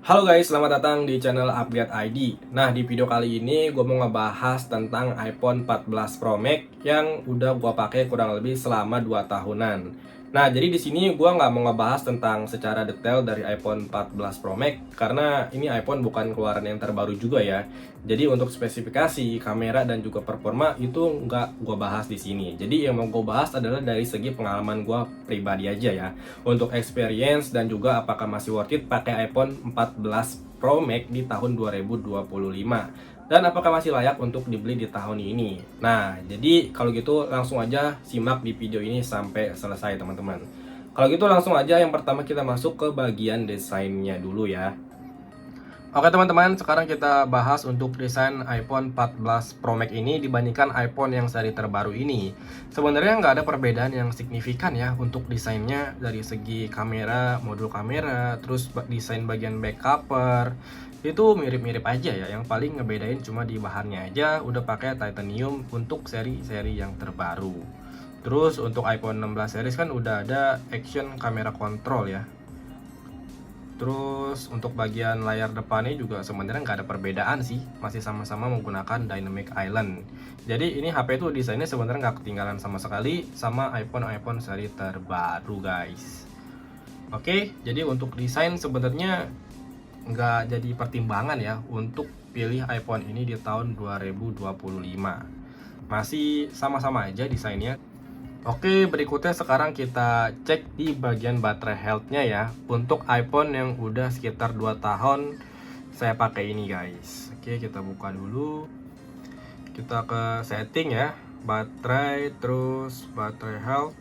Halo guys, selamat datang di channel Upgrade ID. Nah, di video kali ini gue mau ngebahas tentang iPhone 14 Pro Max yang udah gue pakai kurang lebih selama 2 tahunan. Nah, jadi di sini gue nggak mau ngebahas tentang secara detail dari iPhone 14 Pro Max karena ini iPhone bukan keluaran yang terbaru juga ya. Jadi untuk spesifikasi, kamera dan juga performa itu nggak gue bahas di sini. Jadi yang mau gue bahas adalah dari segi pengalaman gue pribadi aja ya. Untuk experience dan juga apakah masih worth it pakai iPhone 14 Pro Max di tahun 2025 dan apakah masih layak untuk dibeli di tahun ini. Nah, jadi kalau gitu langsung aja simak di video ini sampai selesai teman-teman. Kalau gitu langsung aja yang pertama kita masuk ke bagian desainnya dulu ya. Oke teman-teman, sekarang kita bahas untuk desain iPhone 14 Pro Max ini dibandingkan iPhone yang seri terbaru ini. Sebenarnya nggak ada perbedaan yang signifikan ya untuk desainnya dari segi kamera, modul kamera, terus desain bagian back cover. Itu mirip-mirip aja ya, yang paling ngebedain cuma di bahannya aja udah pakai titanium untuk seri-seri yang terbaru. Terus untuk iPhone 16 series kan udah ada action camera control ya. Terus untuk bagian layar depannya juga sebenarnya nggak ada perbedaan sih, masih sama-sama menggunakan Dynamic Island. Jadi ini HP itu desainnya sebenarnya nggak ketinggalan sama sekali sama iPhone seri terbaru guys. Oke, jadi untuk desain sebenarnya nggak jadi pertimbangan ya untuk pilih iPhone ini di tahun 2025. Masih sama-sama aja desainnya. Oke, berikutnya sekarang kita cek di bagian baterai health-nya ya. Untuk iPhone yang udah sekitar 2 tahun saya pakai ini guys. Oke, kita buka dulu. Kita ke setting ya. Baterai, terus baterai health.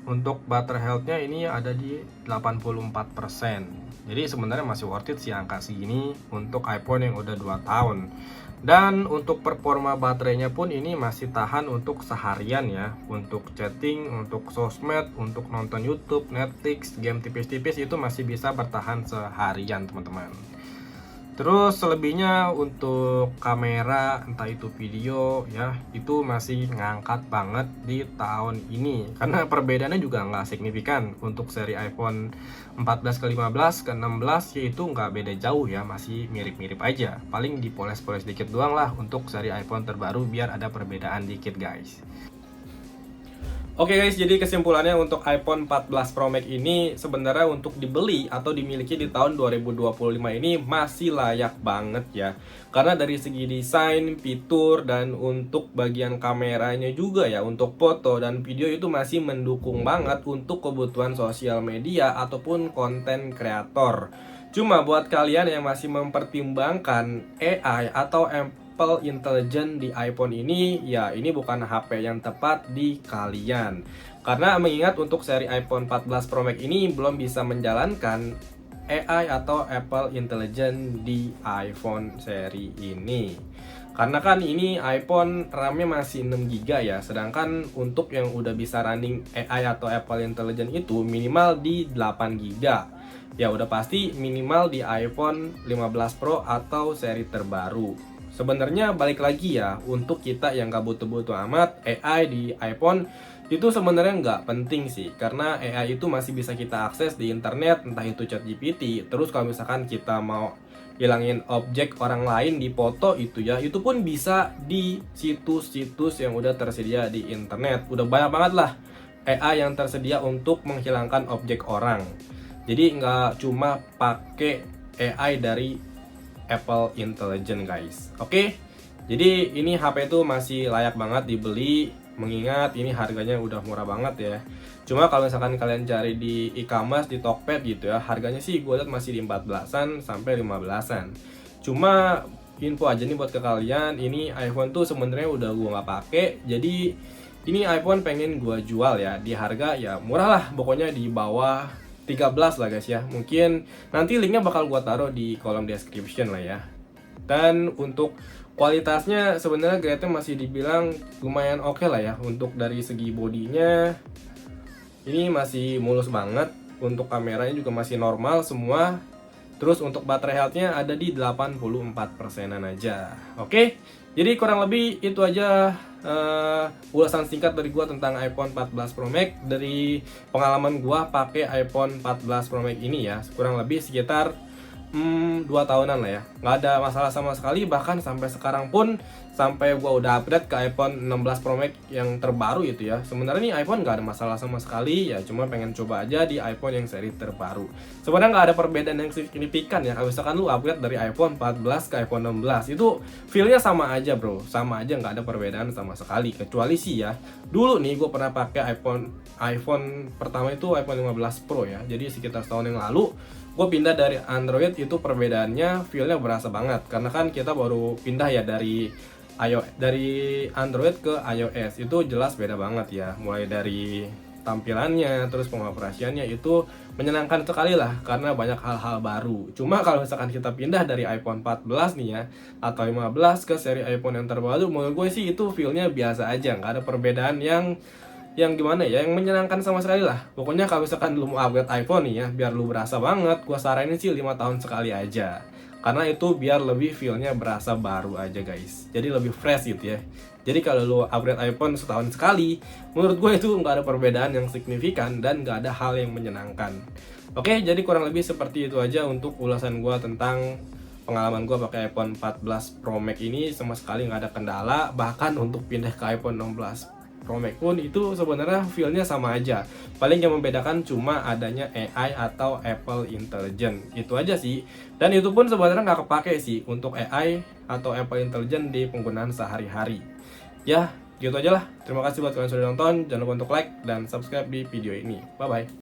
Untuk baterai health-nya ini ada di 84%. Jadi sebenarnya masih worth it sih angka segini untuk iPhone yang udah 2 tahun. Dan untuk performa baterainya pun ini masih tahan untuk seharian ya. Untuk chatting, untuk sosmed, untuk nonton YouTube, Netflix, game tipis-tipis itu masih bisa bertahan seharian teman-teman. Terus selebihnya untuk kamera, entah itu video ya, itu masih ngangkat banget di tahun ini. Karena perbedaannya juga nggak signifikan. Untuk seri iPhone 14 ke 15 ke 16 yaitu nggak beda jauh ya, masih mirip-mirip aja. Paling dipoles-poles dikit doang lah untuk seri iPhone terbaru biar ada perbedaan dikit guys. Oke guys, jadi kesimpulannya untuk iPhone 14 Pro Max ini sebenarnya untuk dibeli atau dimiliki di tahun 2025 ini masih layak banget ya. Karena dari segi desain, fitur, dan untuk bagian kameranya juga ya, untuk foto dan video itu masih mendukung banget untuk kebutuhan sosial media ataupun konten kreator. Cuma buat kalian yang masih mempertimbangkan AI atau Apple Intelligence di iPhone ini, ya ini bukan HP yang tepat di kalian. Karena mengingat untuk seri iPhone 14 Pro Max ini belum bisa menjalankan AI atau Apple Intelligence di iPhone seri ini. Karena kan ini iPhone RAM-nya masih 6 GB ya, sedangkan untuk yang udah bisa running AI atau Apple Intelligence itu minimal di 8 GB. Ya udah pasti minimal di iPhone 15 Pro atau seri terbaru. Sebenarnya balik lagi ya, untuk kita yang gak butuh-butuh amat, AI di iPhone itu sebenarnya nggak penting sih. Karena AI itu masih bisa kita akses di internet, entah itu ChatGPT. Terus kalau misalkan kita mau hilangin objek orang lain di foto itu ya, itu pun bisa di situs-situs yang udah tersedia di internet. Udah banyak banget lah AI yang tersedia untuk menghilangkan objek orang. Jadi nggak cuma pakai AI dari Apple Intelligence guys. Oke, jadi ini HP itu masih layak banget dibeli, mengingat ini harganya udah murah banget ya. Cuma kalau misalkan kalian cari di e-commerce, di Tokped gitu ya, harganya sih gue lihat masih di 14-an sampai 15-an. Cuma info aja nih buat ke kalian, ini iPhone tuh sebenarnya udah gue nggak pakai, jadi ini iPhone pengen gue jual ya di harga ya murah lah, pokoknya di bawah 13 lah guys ya. Mungkin nanti linknya bakal gua taruh di kolom description lah ya. Dan untuk kualitasnya sebenarnya grade-nya masih dibilang lumayan oke lah ya. Untuk dari segi bodinya ini masih mulus banget. Untuk kameranya juga masih normal semua. Terus untuk baterai health-nya ada di 84%-an aja. Oke, jadi kurang lebih itu aja ulasan singkat dari gua tentang iPhone 14 Pro Max. Dari pengalaman gua pakai iPhone 14 Pro Max ini ya, kurang lebih sekitar 2 tahunan lah ya, nggak ada masalah sama sekali. Bahkan sampai sekarang pun, sampai gua udah upgrade ke iPhone 16 Pro Max yang terbaru itu ya, sebenarnya nih iPhone nggak ada masalah sama sekali ya, cuma pengen coba aja di iPhone yang seri terbaru. Sebenarnya nggak ada perbedaan yang signifikan ya. Kalau misalkan lu upgrade dari iPhone 14 ke iPhone 16, itu feelnya sama aja bro, sama aja, nggak ada perbedaan sama sekali. Kecuali sih ya, dulu nih gue pernah pakai iPhone pertama itu iPhone 15 Pro ya, jadi sekitar setahun yang lalu gue pindah dari Android. Itu perbedaannya feelnya berasa banget, karena kan kita baru pindah ya dari Android ke iOS. Itu jelas beda banget ya, mulai dari tampilannya, terus pengoperasiannya itu menyenangkan sekali lah, karena banyak hal-hal baru. Cuma kalau misalkan kita pindah dari iPhone 14 nih ya, atau 15 ke seri iPhone yang terbaru, menurut gue sih itu feelnya biasa aja, nggak ada perbedaan yang gimana ya, yang menyenangkan sama sekali lah. Pokoknya kalau misalkan lu mau upgrade iPhone nih ya, biar lu berasa banget, gua saranin sih 5 tahun sekali aja. Karena itu biar lebih feelnya berasa baru aja guys, jadi lebih fresh gitu ya. Jadi kalau lu upgrade iPhone setahun sekali, menurut gue itu nggak ada perbedaan yang signifikan dan nggak ada hal yang menyenangkan. Oke, jadi kurang lebih seperti itu aja untuk ulasan gua tentang pengalaman gua pakai iPhone 14 Pro Max ini. Sama sekali nggak ada kendala, bahkan untuk pindah ke iPhone 16 Pro Max pun itu sebenarnya feel-nya sama aja. Paling yang membedakan cuma adanya AI atau Apple Intelligence. Itu aja sih. Dan itu pun sebenarnya nggak kepake sih untuk AI atau Apple Intelligence di penggunaan sehari-hari. Ya, gitu aja lah. Terima kasih buat kalian yang sudah nonton. Jangan lupa untuk like dan subscribe di video ini. Bye-bye.